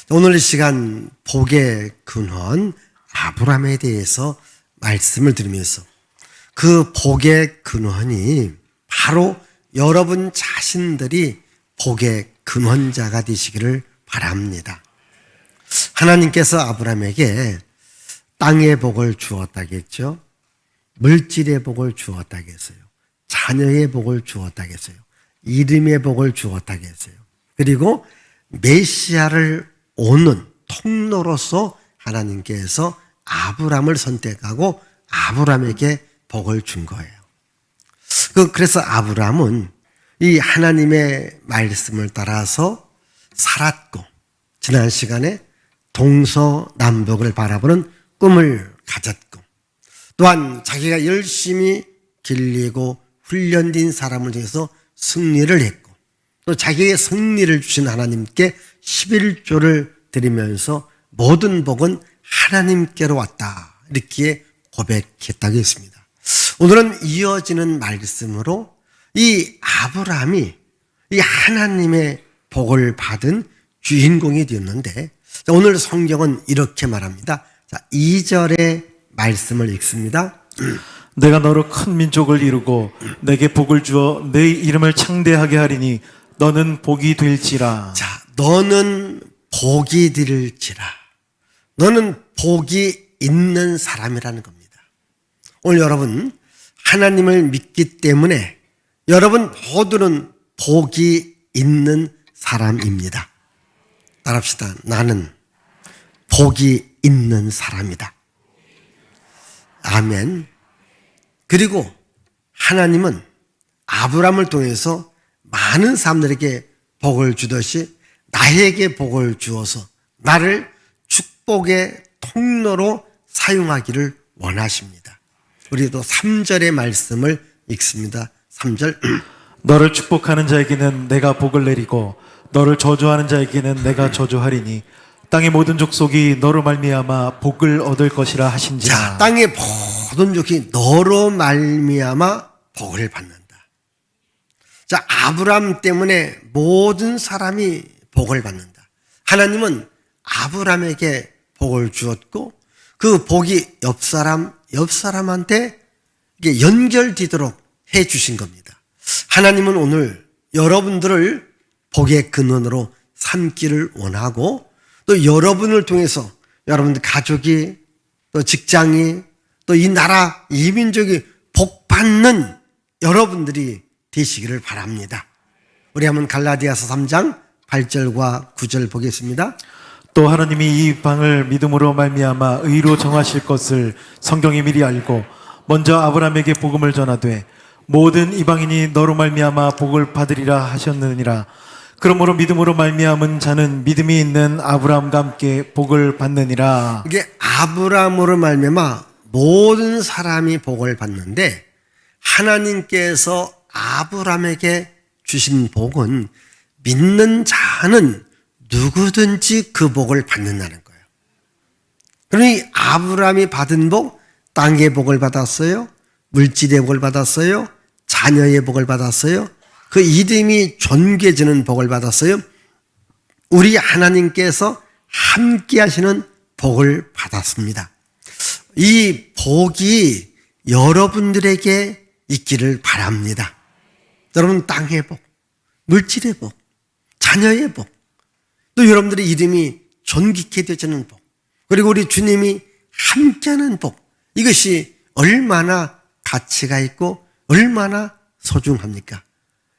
오늘 이 시간 복의 근원 아브라함에 대해서 말씀을 드리면서 그 복의 근원이 바로 여러분 자신들이 복의 근원자가 되시기를 바랍니다. 하나님께서 아브라함에게 땅의 복을 주었다겠죠. 물질의 복을 주었다겠어요. 자녀의 복을 주었다겠어요. 이름의 복을 주었다겠어요. 그리고 메시아를 오는 통로로서 하나님께서 아브라함을 선택하고 아브라함에게 복을 준 거예요. 그래서 아브라함은 이 하나님의 말씀을 따라서 살았고, 지난 시간에 동서남북을 바라보는 꿈을 가졌고, 또한 자기가 열심히 길리고 훈련된 사람을 통해서 승리를 했고, 또 자기의 승리를 주신 하나님께 11조를 드리면서 모든 복은 하나님께로 왔다, 이렇게 고백했다고 했습니다. 오늘은 이어지는 말씀으로 이 아브라함이 이 하나님의 복을 받은 주인공이 되었는데, 오늘 성경은 이렇게 말합니다. 2절의 말씀을 읽습니다. 내가 너로 큰 민족을 이루고 내게 복을 주어 내 이름을 창대하게 하리니 너는 복이 될지라. 자, 너는 복이 될지라. 너는 복이 있는 사람이라는 겁니다. 오늘 여러분 하나님을 믿기 때문에 여러분 모두는 복이 있는 사람입니다. 따라합시다. 나는 복이 있는 사람이다. 아멘. 그리고 하나님은 아브라함을 통해서 많은 사람들에게 복을 주듯이 나에게 복을 주어서 나를 축복의 통로로 사용하기를 원하십니다. 우리도 3절의 말씀을 읽습니다. 3절. 너를 축복하는 자에게는 내가 복을 내리고 너를 저주하는 자에게는 내가 저주하리니 땅의 모든 족속이 너로 말미암아 복을 얻을 것이라 하신지라. 자, 땅의 모든 족속이 너로 말미암아 복을 받는다. 자, 아브라함 때문에 모든 사람이 복을 받는다. 하나님은 아브라함에게 복을 주었고 그 복이 옆 사람한테 이게 연결되도록 해 주신 겁니다. 하나님은 오늘 여러분들을 복의 근원으로 삼기를 원하고, 또 여러분을 통해서 여러분들 가족이, 또 직장이, 또 이 나라, 이 민족이 복받는 여러분들이 되시기를 바랍니다. 우리 한번 갈라디아서 3장 8절과 9절 보겠습니다. 또 하나님이 이 방을 믿음으로 말미암아 의로 정하실 것을 성경이 미리 알고 먼저 아브라함에게 복음을 전하되 모든 이방인이 너로 말미암아 복을 받으리라 하셨느니라. 그러므로 믿음으로 말미암은 자는 믿음이 있는 아브라함과 함께 복을 받느니라. 이게 아브라함으로 말미암아 모든 사람이 복을 받는데, 하나님께서 아브라함에게 주신 복은 믿는 자는 누구든지 그 복을 받는다는 거예요. 그러니 아브라함이 받은 복, 땅의 복을 받았어요. 물질의 복을 받았어요. 자녀의 복을 받았어요. 그 이름이 존귀해지는 복을 받았어요. 우리 하나님께서 함께 하시는 복을 받았습니다. 이 복이 여러분들에게 있기를 바랍니다. 여러분 땅의 복, 물질의 복, 자녀의 복, 또 여러분들의 이름이 존귀케 되어지는 복, 그리고 우리 주님이 함께하는 복, 이것이 얼마나 가치가 있고 얼마나 소중합니까?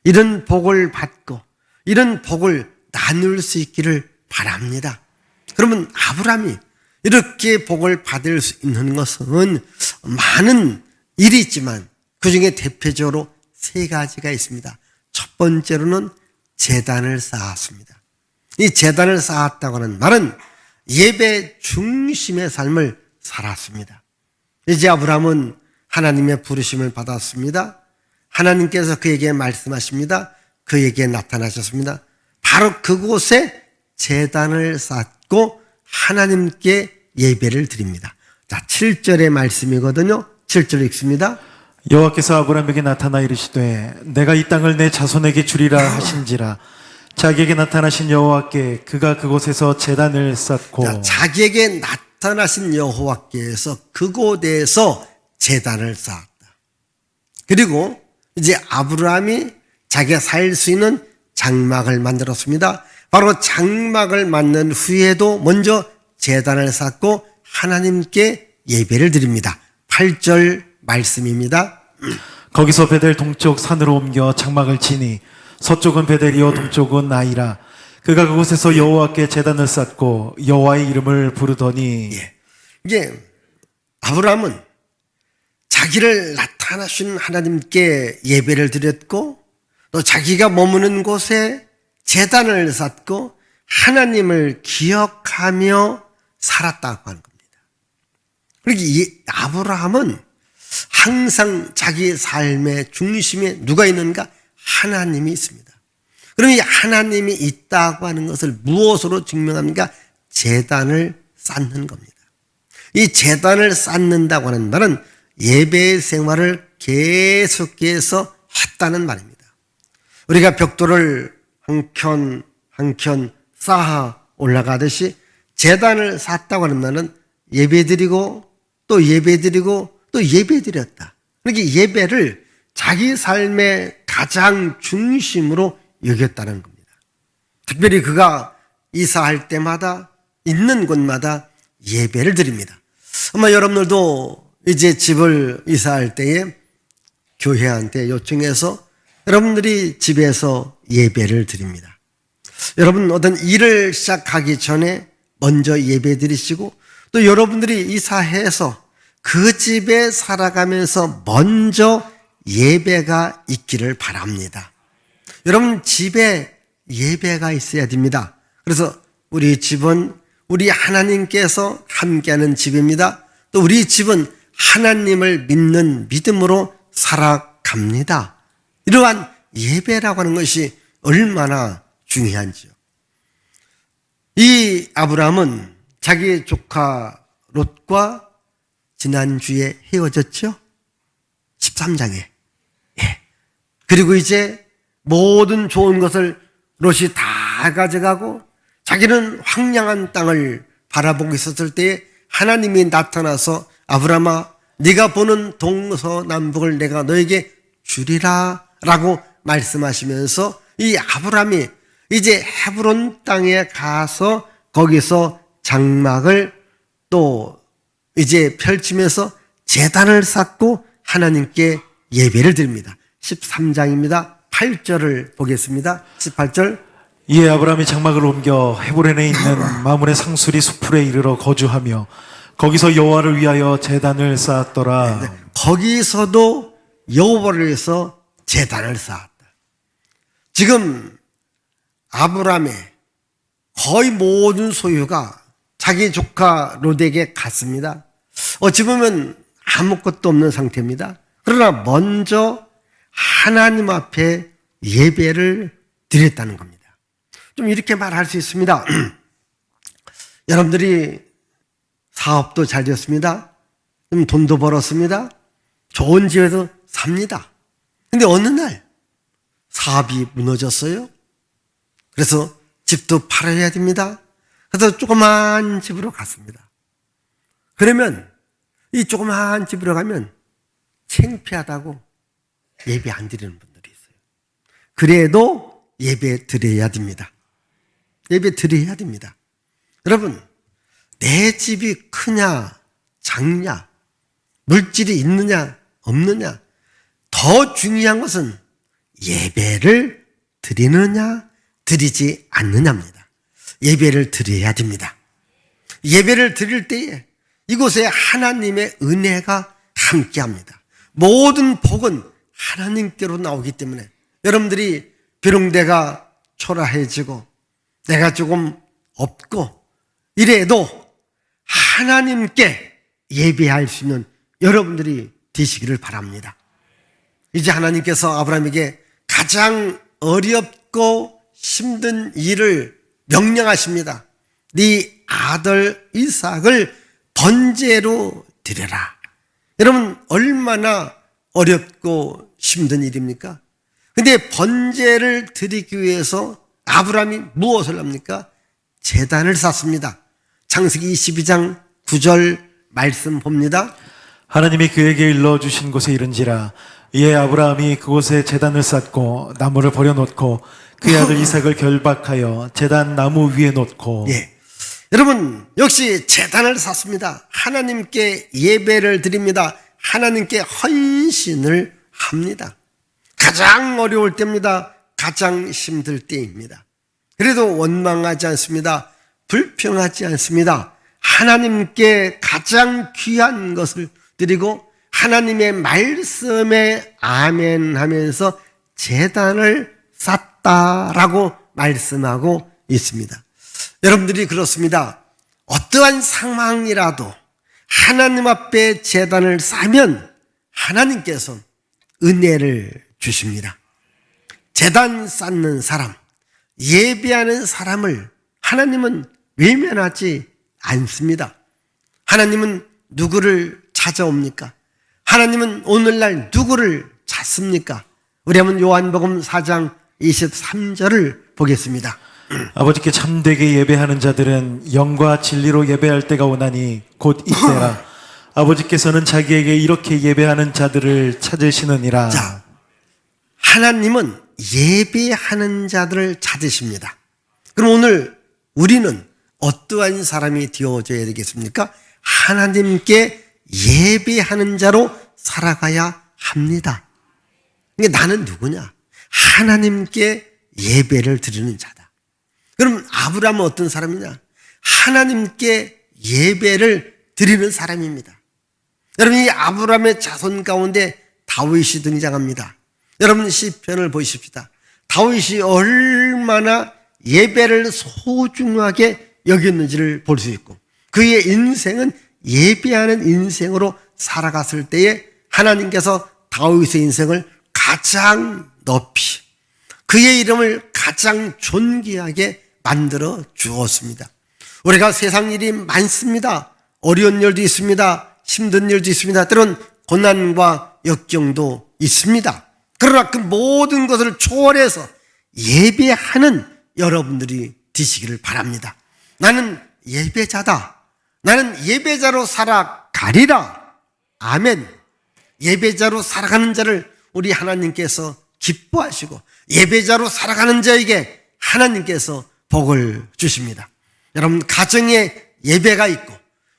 이런 복을 받고 이런 복을 나눌 수 있기를 바랍니다. 그러면 아브라함이 이렇게 복을 받을 수 있는 것은 많은 일이 있지만 그 중에 대표적으로 3가지가 있습니다. 첫 번째로는 제단을 쌓았습니다. 이 제단을 쌓았다고 하는 말은 예배 중심의 삶을 살았습니다. 이제 아브라함은 하나님의 부르심을 받았습니다. 하나님께서 그에게 말씀하십니다. 그에게 나타나셨습니다. 바로 그곳에 제단을 쌓고 하나님께 예배를 드립니다. 자, 7절의 말씀이거든요. 7절 읽습니다. 여호와께서 아브라함에게 나타나 이르시되 내가 이 땅을 내 자손에게 주리라 하신지라. 자기에게 나타나신 여호와께 그가 그곳에서 제단을 쌓고 자, 자기에게 나타나신 여호와께서 그곳에서 제단을 쌓았다. 그리고 이제 아브라함이 자기가 살 수 있는 장막을 만들었습니다. 바로 장막을 만든 후에도 먼저 제단을 쌓고 하나님께 예배를 드립니다. 8절 말씀입니다. 거기서 베델 동쪽 산으로 옮겨 장막을 치니 서쪽은 베델이요 동쪽은 나이라. 그가 그곳에서 여호와께 제단을 쌓고 여호와의 이름을 부르더니 예. 이게 아브라함은 자기를 나타나신 하나님께 예배를 드렸고 또 자기가 머무는 곳에 제단을 쌓고 하나님을 기억하며 살았다고 하는 겁니다. 그러니까 이 아브라함은 항상 자기 삶의 중심에 누가 있는가? 하나님이 있습니다. 그럼 이 하나님이 있다고 하는 것을 무엇으로 증명합니까? 제단을 쌓는 겁니다. 이 제단을 쌓는다고 하는 말은 예배 생활을 계속해서 했다는 말입니다. 우리가 벽돌을 한 켠 쌓아 올라가듯이 제단을 쌓았다고 하는 말은 예배드리고 또 예배드리고 또 예배드렸다. 그러니까 예배를 자기 삶의 가장 중심으로 여겼다는 겁니다. 특별히 그가 이사할 때마다 있는 곳마다 예배를 드립니다. 아마 여러분들도 이제 집을 이사할 때에 교회한테 요청해서 여러분들이 집에서 예배를 드립니다. 여러분 어떤 일을 시작하기 전에 먼저 예배 드리시고 또 여러분들이 이사해서 그 집에 살아가면서 먼저 예배가 있기를 바랍니다. 여러분 집에 예배가 있어야 됩니다. 그래서 우리 집은 우리 하나님께서 함께하는 집입니다. 또 우리 집은 하나님을 믿는 믿음으로 살아갑니다. 이러한 예배라고 하는 것이 얼마나 중요한지요. 이 아브라함은 자기 조카 롯과 지난주에 헤어졌죠? 13장에. 예. 그리고 이제 모든 좋은 것을 롯이 다 가져가고 자기는 황량한 땅을 바라보고 있었을 때에 하나님이 나타나서 아브라함아 네가 보는 동서남북을 내가 너에게 주리라 라고 말씀하시면서 이 아브라함이 이제 헤브론 땅에 가서 거기서 장막을 또 이제 펼치면서 제단을 쌓고 하나님께 예배를 드립니다. 13장입니다. 8절을 보겠습니다. 18절. 이에 아브라함이 장막을 옮겨 헤브론에 있는 마므레 상수리 수풀에 이르러 거주하며 거기서 여호와를 위하여 제단을 쌓았더라. 거기서도 여호와를 위해서 제단을 쌓았다. 지금 아브라함의 거의 모든 소유가 자기 조카 롯에게 갔습니다. 어찌 보면 아무것도 없는 상태입니다. 그러나 먼저 하나님 앞에 예배를 드렸다는 겁니다. 좀 이렇게 말할 수 있습니다. 여러분들이 사업도 잘 됐습니다. 좀 돈도 벌었습니다. 좋은 집에서 삽니다. 근데 어느 날 사업이 무너졌어요. 그래서 집도 팔아야 됩니다. 그래서 조그만 집으로 갔습니다. 그러면 이 조그만 집으로 가면 창피하다고 예배 안 드리는 분들이 있어요. 그래도 예배 드려야 됩니다. 예배 드려야 됩니다. 여러분, 내 집이 크냐, 작냐, 물질이 있느냐, 없느냐, 더 중요한 것은 예배를 드리느냐, 드리지 않느냐입니다. 예배를 드려야 됩니다. 예배를 드릴 때에 이곳에 하나님의 은혜가 함께합니다. 모든 복은 하나님께로 나오기 때문에 여러분들이 비록 내가 초라해지고 내가 조금 없고 이래도 하나님께 예배할 수 있는 여러분들이 되시기를 바랍니다. 이제 하나님께서 아브라함에게 가장 어렵고 힘든 일을 명령하십니다. 네 아들 이삭을 번제로 드려라. 여러분 얼마나 어렵고 힘든 일입니까? 근데 번제를 드리기 위해서 아브라함이 무엇을 합니까? 제단을 쌓습니다. 창세기 22장 9절 말씀 봅니다. 하나님이 그에게 일러주신 곳에 이른지라 이에 아브라함이 그곳에 제단을 쌓고 나무를 버려놓고 그의 아들 이삭을 결박하여 제단 나무 위에 놓고 예. 여러분, 역시 제단을 쌓습니다. 하나님께 예배를 드립니다. 하나님께 헌신을 합니다. 가장 어려울 때입니다. 가장 힘들 때입니다. 그래도 원망하지 않습니다. 불평하지 않습니다. 하나님께 가장 귀한 것을 드리고 하나님의 말씀에 아멘 하면서 제단을 쌓다라고 말씀하고 있습니다. 여러분들이 그렇습니다. 어떠한 상황이라도 하나님 앞에 제단을 쌓으면 하나님께서 은혜를 주십니다. 제단 쌓는 사람, 예배하는 사람을 하나님은 외면하지 않습니다. 하나님은 누구를 찾아옵니까? 하나님은 오늘날 누구를 찾습니까? 우리 한번 요한복음 4장 23절을 보겠습니다. 아버지께 참되게 예배하는 자들은 영과 진리로 예배할 때가 오나니 곧 이때라. 아버지께서는 자기에게 이렇게 예배하는 자들을 찾으시느니라. 자, 하나님은 예배하는 자들을 찾으십니다. 그럼 오늘 우리는 어떠한 사람이 되어져야 되겠습니까? 하나님께 예배하는 자로 살아가야 합니다. 그러니까 나는 누구냐? 하나님께 예배를 드리는 자다. 그럼 아브라함은 어떤 사람이냐? 하나님께 예배를 드리는 사람입니다. 여러분, 이 아브라함의 자손 가운데 다윗이 등장합니다. 여러분, 시편을 보십시다. 다윗이 얼마나 예배를 소중하게 여겼는지를 볼 수 있고 그의 인생은 예배하는 인생으로 살아갔을 때에 하나님께서 다윗의 인생을 가장 높이 그의 이름을 가장 존귀하게 만들어 주었습니다. 우리가 세상 일이 많습니다. 어려운 일도 있습니다. 힘든 일도 있습니다. 때론 고난과 역경도 있습니다. 그러나 그 모든 것을 초월해서 예배하는 여러분들이 되시기를 바랍니다. 나는 예배자다. 나는 예배자로 살아가리라. 아멘. 예배자로 살아가는 자를 우리 하나님께서 기뻐하시고 예배자로 살아가는 자에게 하나님께서 복을 주십니다. 여러분 가정에 예배가 있고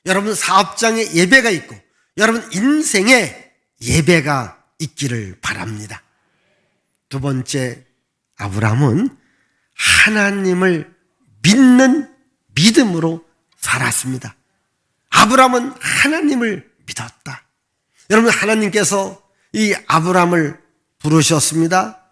여러분 사업장에 예배가 있고 여러분 인생에 예배가 있기를 바랍니다. 두 번째, 아브라함은 하나님을 믿는 믿음으로 살았습니다. 아브라함은 하나님을 믿었다. 여러분 하나님께서 이 아브라함을 부르셨습니다.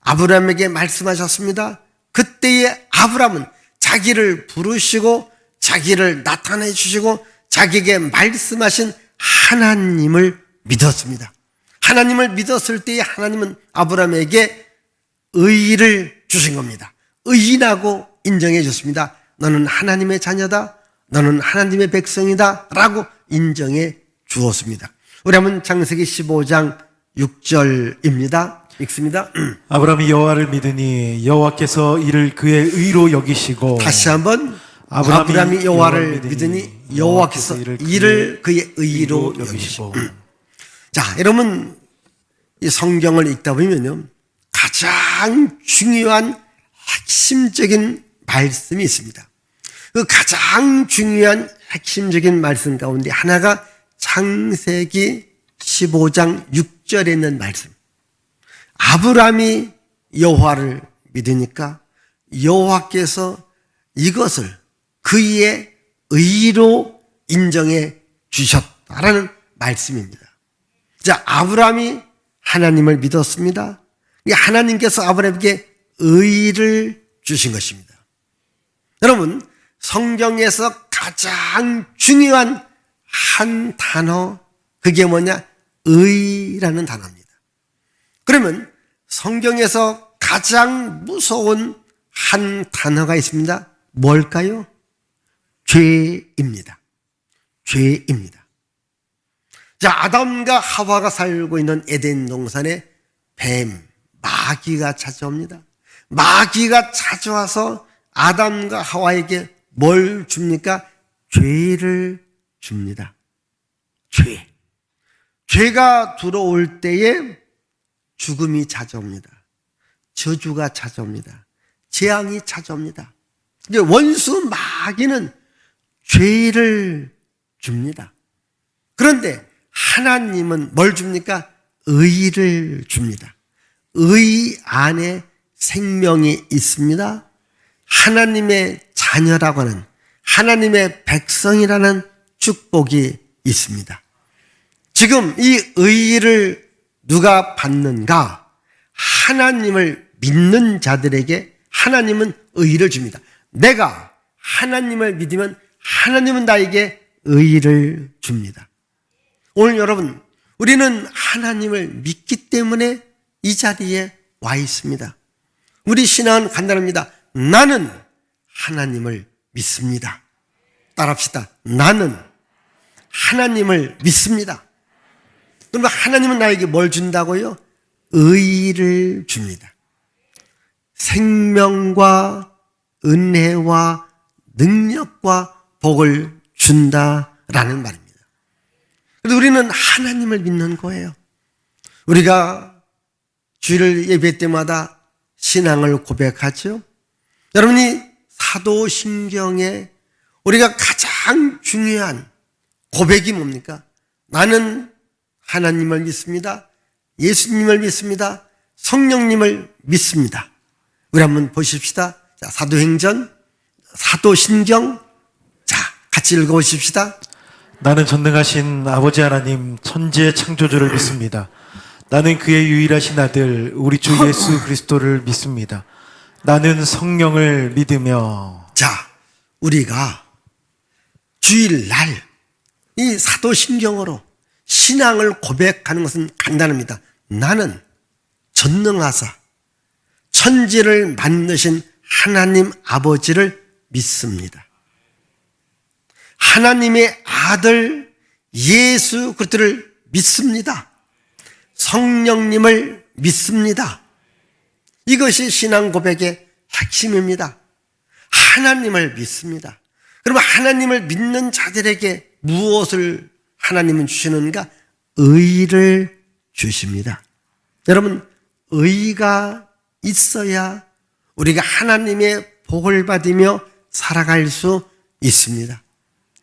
아브라함에게 말씀하셨습니다. 그때의 아브라함은 자기를 부르시고 자기를 나타내 주시고 자기에게 말씀하신 하나님을 믿었습니다. 하나님을 믿었을 때에 하나님은 아브라함에게 의의를 주신 겁니다. 의인하고 인정해 줬습니다. 너는 하나님의 자녀다. 너는 하나님의 백성이다. 라고 인정해 주었습니다. 우리 한번 창세기 15장 6절입니다. 읽습니다. 아브라함이 여호와를 믿으니 여호와께서 이를 그의 의로 여기시고 다시 한번 아브라함이 여호와를 믿으니 여호와께서 이를 그의 의로 여기시고. 자, 여러분 이 성경을 읽다 보면요 가장 중요한 핵심적인 말씀이 있습니다. 그 가장 중요한 핵심적인 말씀 가운데 하나가 창세기 15장 6절에 있는 말씀. 아브라함이 여호와를 믿으니까 여호와께서 이것을 그의 의로 인정해 주셨다라는 말씀입니다. 자, 아브라함이 하나님을 믿었습니다. 하나님께서 아브라함에게 의를 주신 것입니다. 여러분, 성경에서 가장 중요한 한 단어, 그게 뭐냐? 의라는 단어입니다. 그러면 성경에서 가장 무서운 한 단어가 있습니다. 뭘까요? 죄입니다. 죄입니다. 자, 아담과 하와가 살고 있는 에덴 동산에 뱀, 마귀가 찾아옵니다. 마귀가 찾아와서 아담과 하와에게 뭘 줍니까? 죄를 줍니다. 죄. 죄가 들어올 때에 죽음이 찾아옵니다. 저주가 찾아옵니다. 재앙이 찾아옵니다. 이제 원수 마귀는 죄를 줍니다. 그런데 하나님은 뭘 줍니까? 의를 줍니다. 의 안에 생명이 있습니다. 하나님의 자녀라고 하는, 하나님의 백성이라는 축복이 있습니다. 지금 이 의를 누가 받는가? 하나님을 믿는 자들에게 하나님은 의를 줍니다. 내가 하나님을 믿으면 하나님은 나에게 의를 줍니다. 오늘 여러분, 우리는 하나님을 믿기 때문에 이 자리에 와 있습니다. 우리 신앙은 간단합니다. 나는 하나님을 믿습니다. 따라합시다. 나는 하나님을 믿습니다. 그러면 하나님은 나에게 뭘 준다고요? 의를 줍니다. 생명과 은혜와 능력과 복을 준다라는 말입니다. 그래서 우리는 하나님을 믿는 거예요. 우리가 주일 예배 때마다 신앙을 고백하죠. 여러분이 사도신경에 우리가 가장 중요한 고백이 뭡니까? 나는 하나님을 믿습니다. 예수님을 믿습니다. 성령님을 믿습니다. 우리 한번 보십시다. 자, 사도행전, 사도신경, 자, 같이 읽어보십시다. 나는 전능하신 아버지 하나님 천지의 창조주를 믿습니다. 나는 그의 유일하신 아들 우리 주 예수 그리스도를 믿습니다. 나는 성령을 믿으며. 자, 우리가 주일날 이 사도신경으로 신앙을 고백하는 것은 간단합니다. 나는 전능하사 천지를 만드신 하나님 아버지를 믿습니다. 하나님의 아들 예수 그리스도를 믿습니다. 성령님을 믿습니다. 이것이 신앙 고백의 핵심입니다. 하나님을 믿습니다. 그러면 하나님을 믿는 자들에게 무엇을 하나님은 주시는가? 의를 주십니다. 여러분, 의가 있어야 우리가 하나님의 복을 받으며 살아갈 수 있습니다.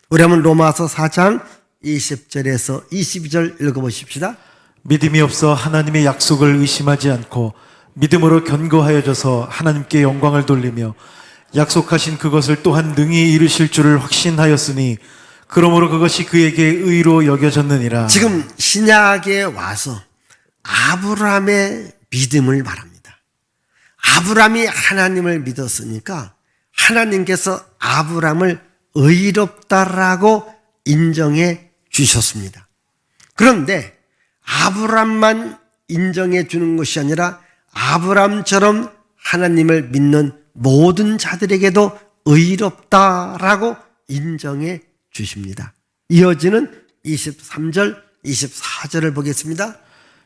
우리 한번 로마서 4장 20절에서 22절 읽어보십시다. 믿음이 없어 하나님의 약속을 의심하지 않고 믿음으로 견고하여져서 하나님께 영광을 돌리며 약속하신 그것을 또한 능히 이루실 줄을 확신하였으니 그러므로 그것이 그에게 의로 여겨졌느니라. 지금 신약에 와서 아브라함의 믿음을 말합니다. 아브라함이 하나님을 믿었으니까 하나님께서 아브라함을 의롭다라고 인정해 주셨습니다. 그런데 아브라함만 인정해 주는 것이 아니라 아브라함처럼 하나님을 믿는 모든 자들에게도 의롭다라고 인정해 주십니다. 이어지는 23절, 24절을 보겠습니다.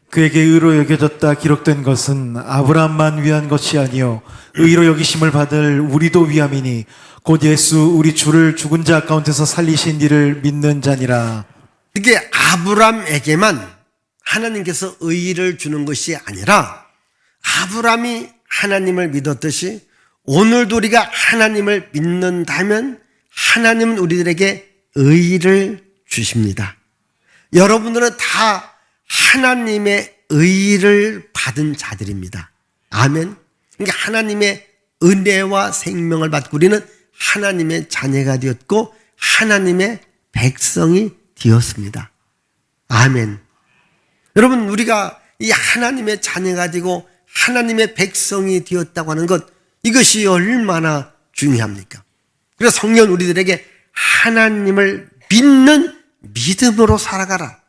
그에게 의로 여겨졌다 기록된 것은 아브라함만 위한 것이 아니요 의로 여기심을 받을 우리도 위함이니 곧 예수 우리 주를 죽은 자 가운데서 살리신 이를 믿는 자니라. 이게 아브라함에게만 하나님께서 의를 주는 것이 아니라 아브라함이 하나님을 믿었듯이 오늘도 우리가 하나님을 믿는다면 하나님은 우리들에게 의를 주십니다. 여러분들은 다 하나님의 의를 받은 자들입니다. 아멘. 그러니까 하나님의 은혜와 생명을 받고 우리는 하나님의 자녀가 되었고 하나님의 백성이 되었습니다. 아멘. 여러분, 우리가 이 하나님의 자녀가 되고 하나님의 백성이 되었다고 하는 것, 이것이 얼마나 중요합니까? 그래서 성경 우리들에게 하나님을 믿는 믿음으로 살아가라.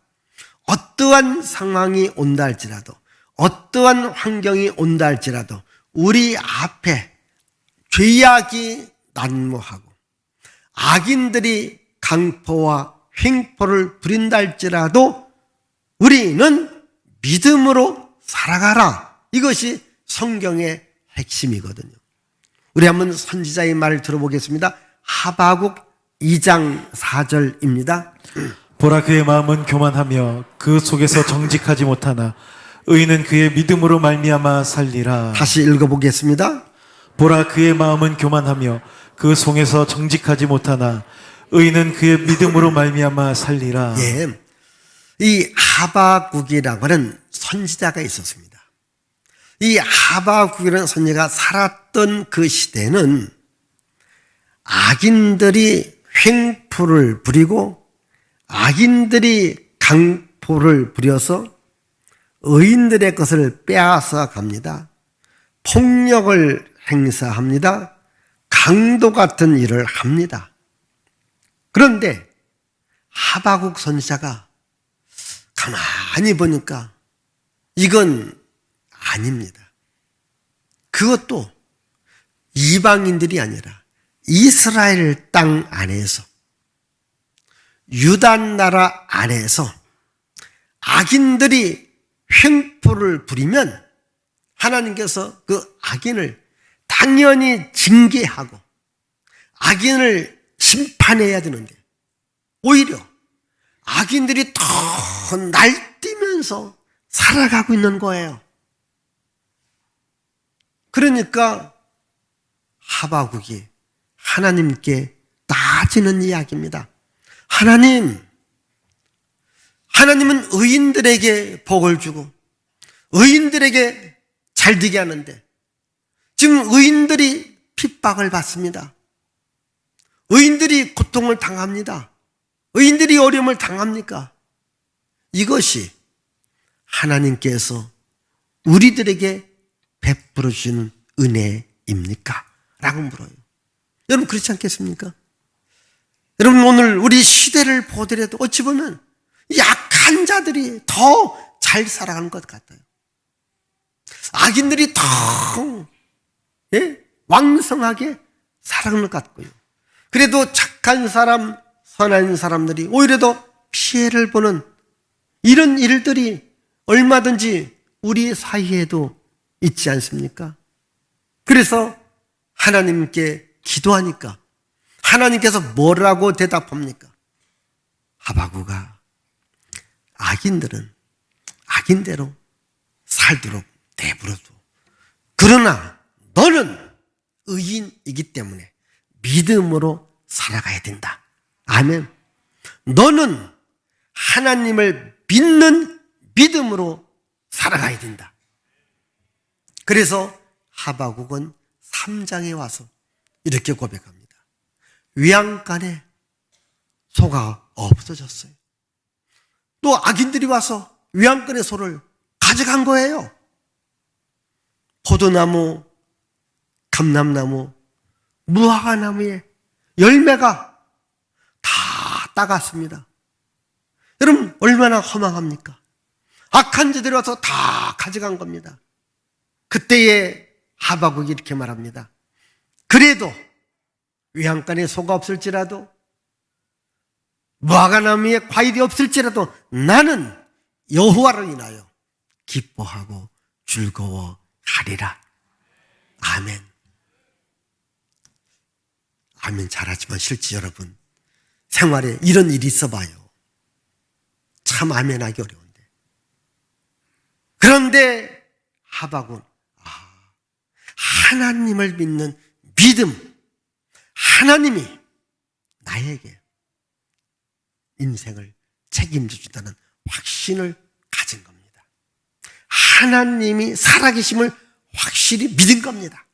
어떠한 상황이 온다 할지라도, 어떠한 환경이 온다 할지라도 우리 앞에 죄악이 난무하고 악인들이 강포와 횡포를 부린다 할지라도 우리는 믿음으로 살아가라. 이것이 성경의 핵심이거든요. 우리 한번 선지자의 말을 들어보겠습니다. 하바국 2장 4절입니다. 보라 그의 마음은 교만하며 그 속에서 정직하지 못하나 의인은 그의 믿음으로 말미암아 살리라. 다시 읽어보겠습니다. 보라 그의 마음은 교만하며 그 속에서 정직하지 못하나 의인은 그의 믿음으로 말미암아 살리라. 예, 이 하바국이라고 하는 선지자가 있었습니다. 이 하바국이라는 선지자가 살았던 그 시대는 악인들이 횡포를 부리고 악인들이 강포를 부려서 의인들의 것을 빼앗아 갑니다. 폭력을 행사합니다. 강도 같은 일을 합니다. 그런데 하바국 선지자가 가만히 보니까 이건 아닙니다. 그것도 이방인들이 아니라 이스라엘 땅 안에서 유다 나라 안에서 악인들이 횡포를 부리면 하나님께서 그 악인을 당연히 징계하고 악인을 심판해야 되는데 오히려 악인들이 더 날뛰면서 살아가고 있는 거예요. 그러니까 하바국이 하나님께 따지는 이야기입니다. 하나님은 의인들에게 복을 주고 의인들에게 잘되게 하는데 지금 의인들이 핍박을 받습니다. 의인들이 고통을 당합니다. 의인들이 어려움을 당합니까? 이것이 하나님께서 우리들에게 베풀어 주시는 은혜입니까? 라고 물어요. 여러분 그렇지 않겠습니까? 여러분 오늘 우리 시대를 보더라도 어찌 보면 약한 자들이 더 잘 살아가는 것 같아요. 악인들이 더 왕성하게 살아가는 것 같고요. 그래도 착한 사람, 선한 사람들이 오히려 더 피해를 보는 이런 일들이 얼마든지 우리 사이에도 있지 않습니까? 그래서 하나님께 기도하니까 하나님께서 뭐라고 대답합니까? 하바구가 악인들은 악인대로 살도록 내버려둬. 그러나 너는 의인이기 때문에 믿음으로 살아가야 된다. 아멘. 너는 하나님을 믿는 믿음으로 살아가야 된다. 그래서 하바국은 3장에 와서 이렇게 고백합니다. 위안간에 소가 없어졌어요. 또 악인들이 와서 위안간의 소를 가져간 거예요. 포도나무, 감람나무, 무화과나무에 열매가 다 따갔습니다. 여러분 얼마나 허망합니까? 악한 자들이 와서 다 가져간 겁니다. 그때에 하바국이 이렇게 말합니다. 그래도 위안간에 소가 없을지라도 무화과나무에 과일이 없을지라도 나는 여호와를 인하여 기뻐하고 즐거워하리라. 아멘. 아멘 잘하지만 실제 여러분 생활에 이런 일이 있어봐요. 참 아멘하기 어려운데. 그런데 하바국은 하나님을 믿는 믿음, 하나님이 나에게 인생을 책임져 준다는 확신을 가진 겁니다. 하나님이 살아계심을 확실히 믿은 겁니다.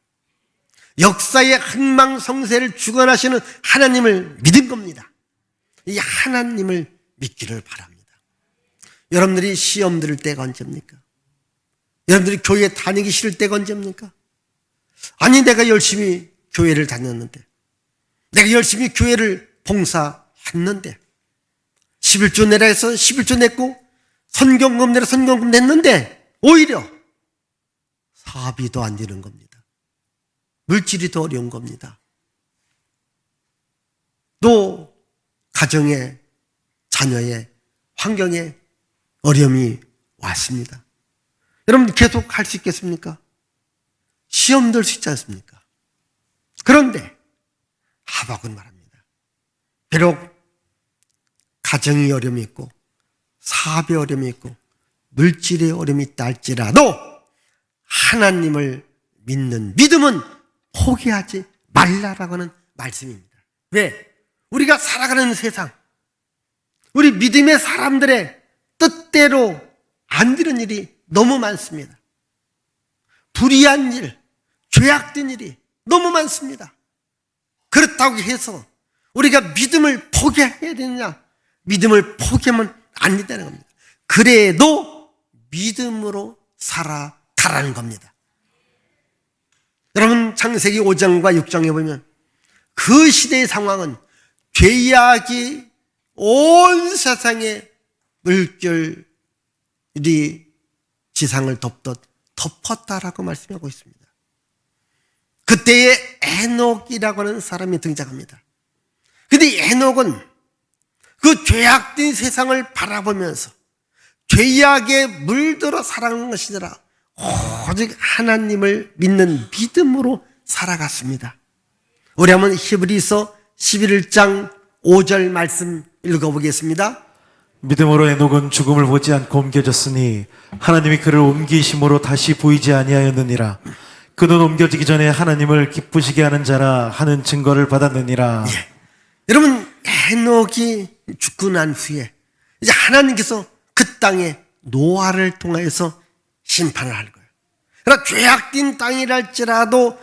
역사의 흥망성쇠를 주관하시는 하나님을 믿은 겁니다. 이 하나님을 믿기를 바랍니다. 여러분들이 시험 들을 때가 언제입니까? 여러분들이 교회 다니기 싫을 때가 언제입니까? 아니 내가 열심히 교회를 다녔는데 내가 열심히 교회를 봉사했는데 11조 내라 해서 11조 냈고 선경금 내라 선경금 냈는데 오히려 사업이 더 안 되는 겁니다. 물질이 더 어려운 겁니다. 또 가정에 자녀의 환경에 어려움이 왔습니다. 여러분 계속 할 수 있겠습니까? 시험 들 수 있지 않습니까? 그런데 하박은 말합니다. 비록 가정의 어려움이 있고 사업의 어려움이 있고 물질의 어려움이 있다 할지라도 하나님을 믿는 믿음은 포기하지 말라라고 하는 말씀입니다. 왜? 우리가 살아가는 세상, 우리 믿음의 사람들의 뜻대로 안 되는 일이 너무 많습니다. 불의한 일, 죄악된 일이 너무 많습니다. 그렇다고 해서 우리가 믿음을 포기해야 되느냐? 믿음을 포기하면 안 된다는 겁니다. 그래도 믿음으로 살아가라는 겁니다. 여러분, 창세기 5장과 6장에 보면 그 시대의 상황은 죄악이 온 세상에 물결이 지상을 덮었다라고 말씀하고 있습니다. 그때에 에녹이라고 하는 사람이 등장합니다. 근데 에녹은 그 죄악된 세상을 바라보면서 죄악에 물들어 살아가는 것이 아니라 오직 하나님을 믿는 믿음으로 살아갔습니다. 우리 한번 히브리서 11장 5절 말씀 읽어보겠습니다. 믿음으로 에녹은 죽음을 보지 않고 옮겨졌으니 하나님이 그를 옮기심으로 다시 보이지 아니하였느니라. 그는 옮겨지기 전에 하나님을 기쁘시게 하는 자라 하는 증거를 받았느니라. 예. 여러분, 에녹이 죽고 난 후에 이제 하나님께서 그 땅에 노아를 통해서 심판을 할 거예요. 그러나 죄악된 땅이랄지라도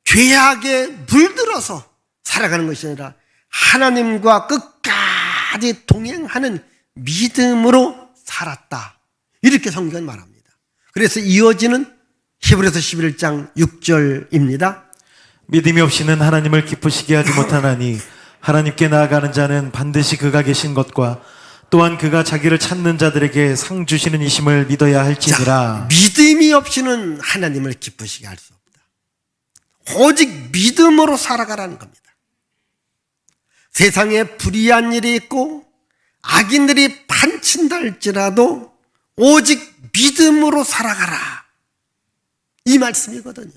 죄악에 물들어서 살아가는 것이 아니라 하나님과 끝까지 동행하는 믿음으로 살았다. 이렇게 성경은 말합니다. 그래서 이어지는 히브리서 11장 6절입니다. 믿음이 없이는 하나님을 기쁘시게 하지 못하나니 하나님께 나아가는 자는 반드시 그가 계신 것과 또한 그가 자기를 찾는 자들에게 상 주시는 이심을 믿어야 할지니라. 자, 믿음이 없이는 하나님을 기쁘시게 할 수 없다. 오직 믿음으로 살아가라는 겁니다. 세상에 불의한 일이 있고 악인들이 판친다 할지라도 오직 믿음으로 살아가라, 이 말씀이거든요.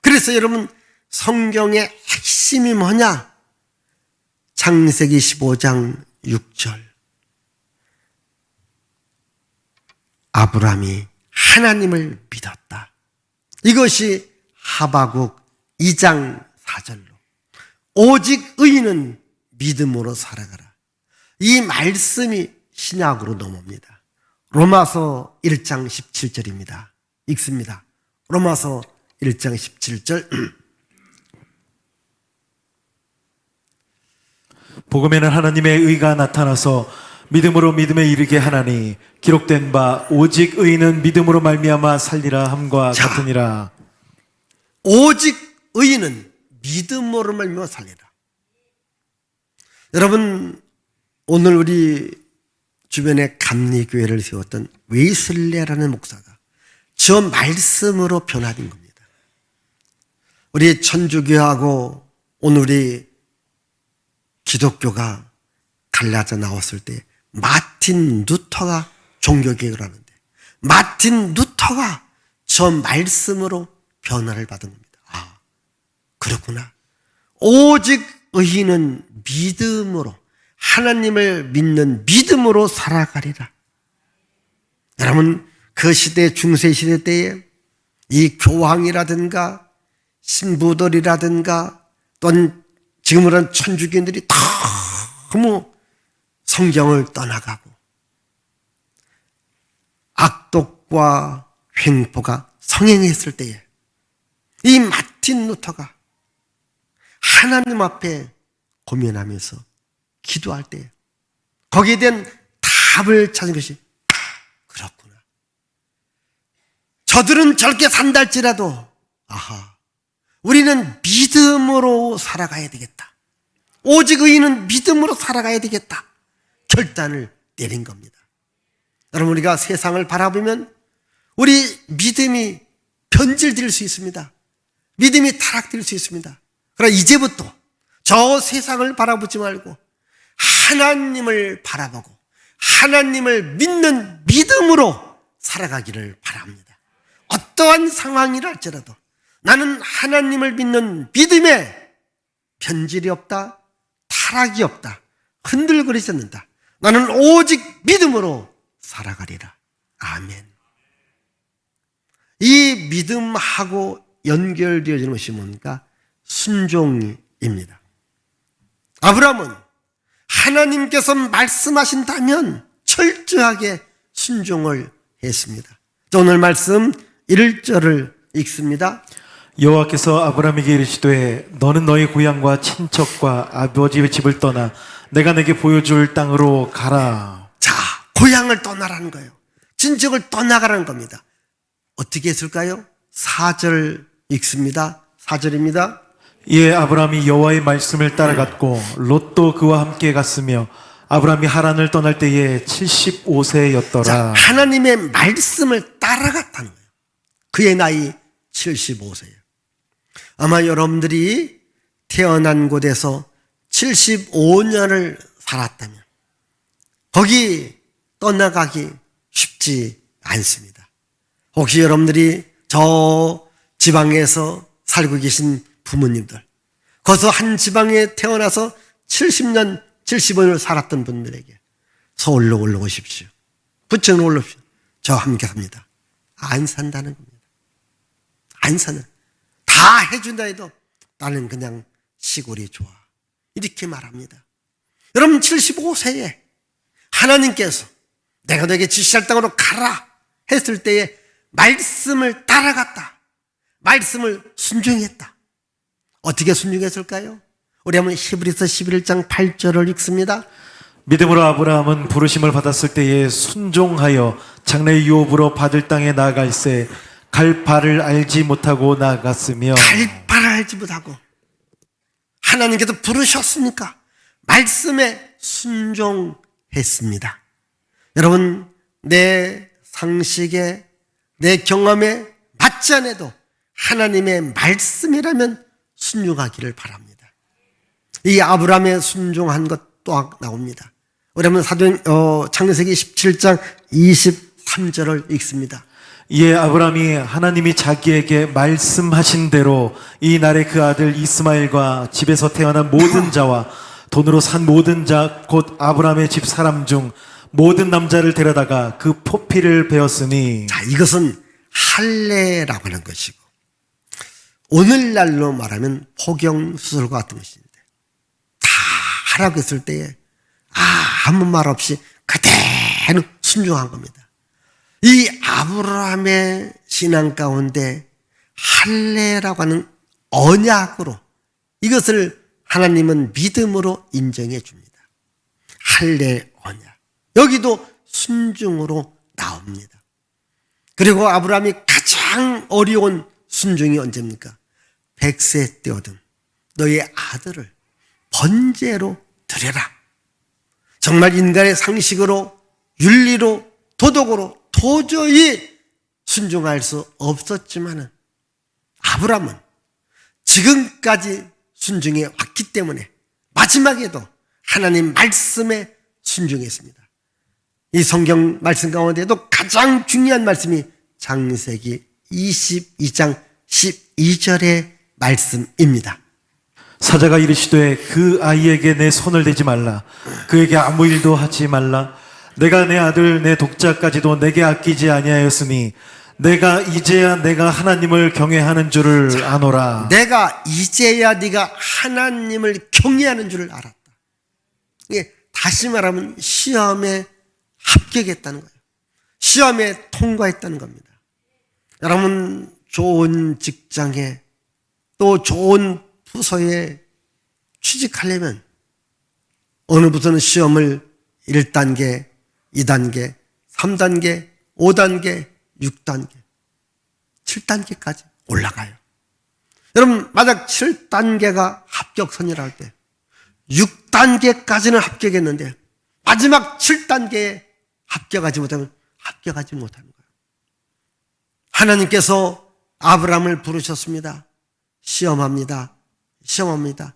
그래서 여러분, 성경의 핵심이 뭐냐? 창세기 15장 6절, 아브라함이 하나님을 믿었다. 이것이 하박국 2장 4절로 오직 의인은 믿음으로 살아가라, 이 말씀이 신약으로 넘어옵니다. 로마서 1장 17절입니다. 읽습니다. 로마서 1장 17절. 복음에는 하나님의 의가 나타나서 믿음으로 믿음에 이르게 하나니 기록된 바 오직 의인은 믿음으로 말미암아 살리라 함과 자, 같으니라. 오직 의인은 믿음으로 말미암아 살리라. 여러분, 오늘 우리 주변에 감리교회를 세웠던 웨슬레라는 목사가 저 말씀으로 변화된 겁니다. 우리 천주교하고 오늘 우리 기독교가 갈라져 나왔을 때 마틴 루터가 종교개혁을 하는데 마틴 루터가 저 말씀으로 변화를 받은 겁니다. 아, 그렇구나. 오직 의인은 믿음으로, 하나님을 믿는 믿음으로 살아가리라. 여러분, 그 시대, 중세 시대 때에 이 교황이라든가 신부들이라든가 또는 지금으로는 천주교인들이 너무 성경을 떠나가고 악독과 횡포가 성행했을 때에 이 마틴 루터가 하나님 앞에 고민하면서 기도할 때 거기에 대한 답을 찾은 것이, 그렇구나, 저들은 저렇게 산다 할지라도 아하, 우리는 믿음으로 살아가야 되겠다, 오직 의인은 믿음으로 살아가야 되겠다 결단을 내린 겁니다. 여러분, 우리가 세상을 바라보면 우리 믿음이 변질될 수 있습니다. 믿음이 타락될 수 있습니다. 그러나 이제부터 저 세상을 바라보지 말고 하나님을 바라보고 하나님을 믿는 믿음으로 살아가기를 바랍니다. 어떠한 상황이라 할지라도 나는 하나님을 믿는 믿음에 변질이 없다, 타락이 없다, 흔들거리지 않는다. 나는 오직 믿음으로 살아가리라. 아멘. 이 믿음하고 연결되어지는 것이 뭡니까? 순종입니다. 아브라함은 하나님께서 말씀하신다면 철저하게 순종을 했습니다. 오늘 말씀 1절을 읽습니다. 여호와께서 아브라함에게 이르시되 너는 너희 고향과 친척과 아버지의 집을 떠나 내가 내게 보여줄 땅으로 가라. 자, 고향을 떠나라는 거예요. 친척을 떠나가라는 겁니다. 어떻게 했을까요? 4절 읽습니다. 4절입니다. 이에 아브라함이 여호와의 말씀을 따라갔고 롯도 그와 함께 갔으며 아브라함이 하란을 떠날 때에 75세였더라. 자, 하나님의 말씀을 따라갔다는 거예요. 그의 나이 75세예요. 아마 여러분들이 태어난 곳에서 75년을 살았다면 거기 떠나가기 쉽지 않습니다. 혹시 여러분들이 저 지방에서 살고 계신 부모님들, 거기서 한 지방에 태어나서 70년, 75년을 살았던 분들에게 서울로 올라오십시오. 부천으로 올라오십시오. 저와 함께 삽니다. 안 산다는 겁니다. 안 사는. 다 해준다 해도 나는 그냥 시골이 좋아. 이렇게 말합니다. 여러분 75세에 하나님께서 내가 너에게 지시할 땅으로 가라 했을 때에 말씀을 따라갔다. 말씀을 순종했다. 어떻게 순종했을까요? 우리 한번 히브리서 11장 8절을 읽습니다. 믿음으로 아브라함은 부르심을 받았을 때에 순종하여 장래의 유업으로 받을 땅에 나아갈새 갈 바를 알지 못하고 나아갔으며. 갈 바를 알지 못하고 하나님께서 부르셨으니까 말씀에 순종했습니다. 여러분, 내 상식에 내 경험에 맞지 않아도 하나님의 말씀이라면 순종하기를 바랍니다. 이 아브라함의 순종한 것 또 나옵니다. 우리 한번 창세기 17장 23절을 읽습니다. 이에 아브라함이 하나님이 자기에게 말씀하신 대로 이 날에 그 아들 이스마엘과 집에서 태어난 모든 자와 돈으로 산 모든 자 곧 아브라함의 집 사람 중 모든 남자를 데려다가 그 포피를 베었으니. 자, 이것은 할례라고 하는 것이고 오늘날로 말하면 포경수술과 같은 것인데 다 하라고 했을 때에 아무 말 없이 그대로 순종한 겁니다. 이 아브라함의 신앙 가운데 할례라고 하는 언약으로 이것을 하나님은 믿음으로 인정해 줍니다. 할례 언약. 여기도 순종으로 나옵니다. 그리고 아브라함이 가장 어려운 순종이 언제입니까? 100세 때거든 너의 아들을 번제로 드려라. 정말 인간의 상식으로 윤리로 도덕으로 도저히 순종할 수 없었지만은 아브라함은 지금까지 순종해 왔기 때문에 마지막에도 하나님 말씀에 순종했습니다. 이 성경 말씀 가운데도 가장 중요한 말씀이 창세기 22장 12절의 말씀입니다. 사자가 이르시되 그 아이에게 내 손을 대지 말라. 그에게 아무 일도 하지 말라. 내가 내 아들 내 독자까지도 내게 아끼지 아니하였으니 내가 이제야 내가 하나님을 경외하는 줄을 아노라. 내가 이제야 네가 하나님을 경외하는 줄을 알았다. 이게 다시 말하면 시험에 합격했다는 거예요. 시험에 통과했다는 겁니다. 여러분 좋은 직장에 또 좋은 부서에 취직하려면 어느 부서는 시험을 1단계, 2단계, 3단계, 5단계, 6단계, 7단계까지 올라가요. 여러분 만약 7단계가 합격선이라 할 때 6단계까지는 합격했는데 마지막 7단계에 합격하지 못하면 합격하지 못하는 거예요. 하나님께서 아브라함을 부르셨습니다. 시험합니다. 시험합니다.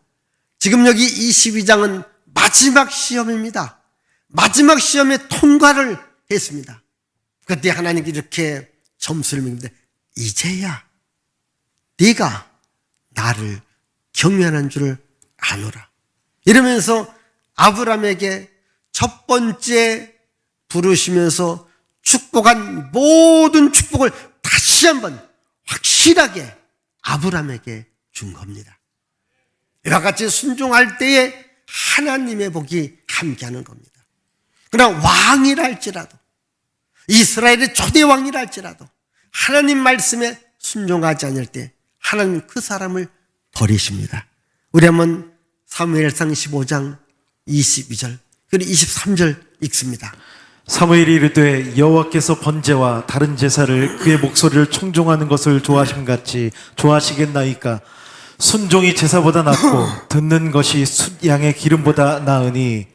지금 여기 22장은 마지막 시험입니다. 마지막 시험에 통과를 했습니다. 그때 하나님께 이렇게 점수를 매깁니다. 이제야 네가 나를 경외하는 줄을 아노라. 이러면서 아브라함에게 첫 번째 부르시면서 축복한 모든 축복을 다시 한번 확실하게 아브라함에게 준 겁니다. 이와 같이 순종할 때에 하나님의 복이 함께하는 겁니다. 그러나 왕이라 할지라도, 이스라엘의 초대 왕이라 할지라도 하나님 말씀에 순종하지 않을 때 하나님 그 사람을 버리십니다. 우리 한번 사무엘상 15장 22절 그리고 23절 읽습니다. 사무엘이 이르되 여호와께서 번제와 다른 제사를 그의 목소리를 청종하는 것을 좋아하심 같이 좋아하시겠나이까. 순종이 제사보다 낫고 듣는 것이 숫 양의 기름보다 나으니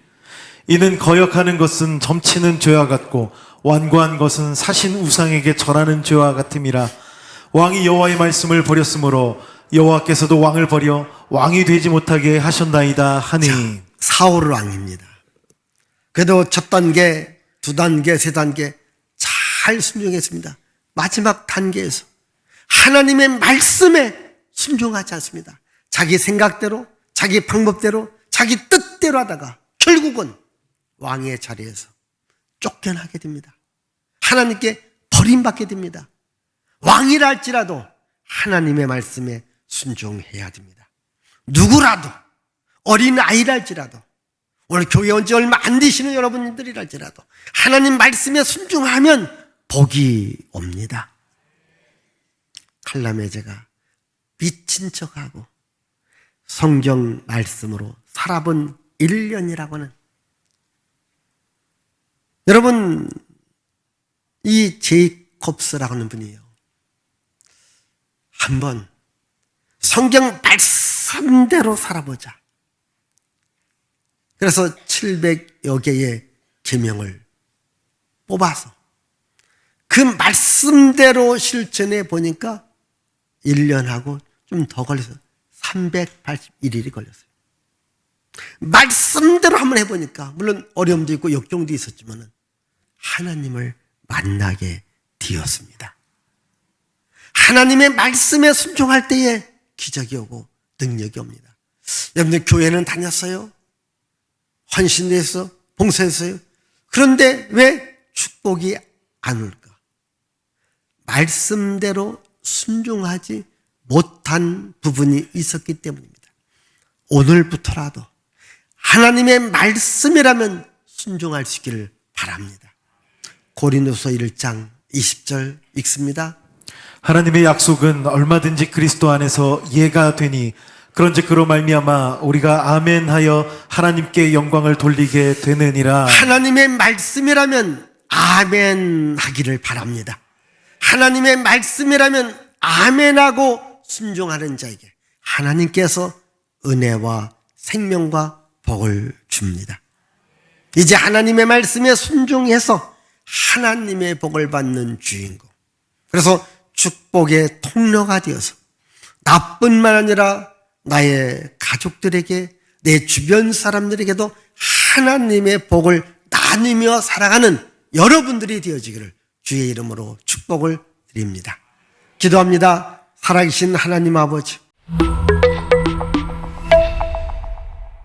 이는 거역하는 것은 점치는 죄와 같고 완고한 것은 사신 우상에게 절하는 죄와 같음이라. 왕이 여호와의 말씀을 버렸으므로 여호와께서도 왕을 버려 왕이 되지 못하게 하셨나이다 하니. 사울 왕입니다. 그래도 첫 단계, 두 단계, 세 단계 잘 순종했습니다. 마지막 단계에서 하나님의 말씀에 순종하지 않습니다. 자기 생각대로, 자기 방법대로, 자기 뜻대로 하다가 결국은 왕의 자리에서 쫓겨나게 됩니다. 하나님께 버림받게 됩니다. 왕이라 할지라도 하나님의 말씀에 순종해야 됩니다. 누구라도, 어린아이라 할지라도, 오늘 교회 온 지 얼마 안 되시는 여러분들이라 할지라도 하나님 말씀에 순종하면 복이 옵니다. 칼라메제가 미친 척하고 성경 말씀으로 살아본 1년이라고는, 여러분, 이 제이콥스라고 하는 분이에요. 한번 성경 말씀대로 살아보자. 그래서 700여 개의 계명을 뽑아서 그 말씀대로 실천해 보니까 1년하고 좀 더 걸려서 381일이 걸렸어요. 말씀대로 한번 해보니까 물론 어려움도 있고 역경도 있었지만 하나님을 만나게 되었습니다. 하나님의 말씀에 순종할 때에 기적이 오고 능력이 옵니다. 여러분들 교회는 다녔어요? 헌신해서 봉사했어요? 그런데 왜 축복이 안 올까? 말씀대로 순종하지 못한 부분이 있었기 때문입니다. 오늘부터라도 하나님의 말씀이라면 순종할 수 있기를 바랍니다. 고린도서 1장 20절 읽습니다. 하나님의 약속은 얼마든지 그리스도 안에서 예가 되니 그런즉 그로 말미암아 우리가 아멘하여 하나님께 영광을 돌리게 되느니라. 하나님의 말씀이라면 아멘 하기를 바랍니다. 하나님의 말씀이라면 아멘하고 순종하는 자에게 하나님께서 은혜와 생명과 복을 줍니다. 이제 하나님의 말씀에 순종해서 하나님의 복을 받는 주인공, 그래서 축복의 통로가 되어서 나뿐만 아니라 나의 가족들에게, 내 주변 사람들에게도 하나님의 복을 나누며 살아가는 여러분들이 되어지기를 주의 이름으로 축복을 드립니다. 기도합니다. 살아계신 하나님 아버지,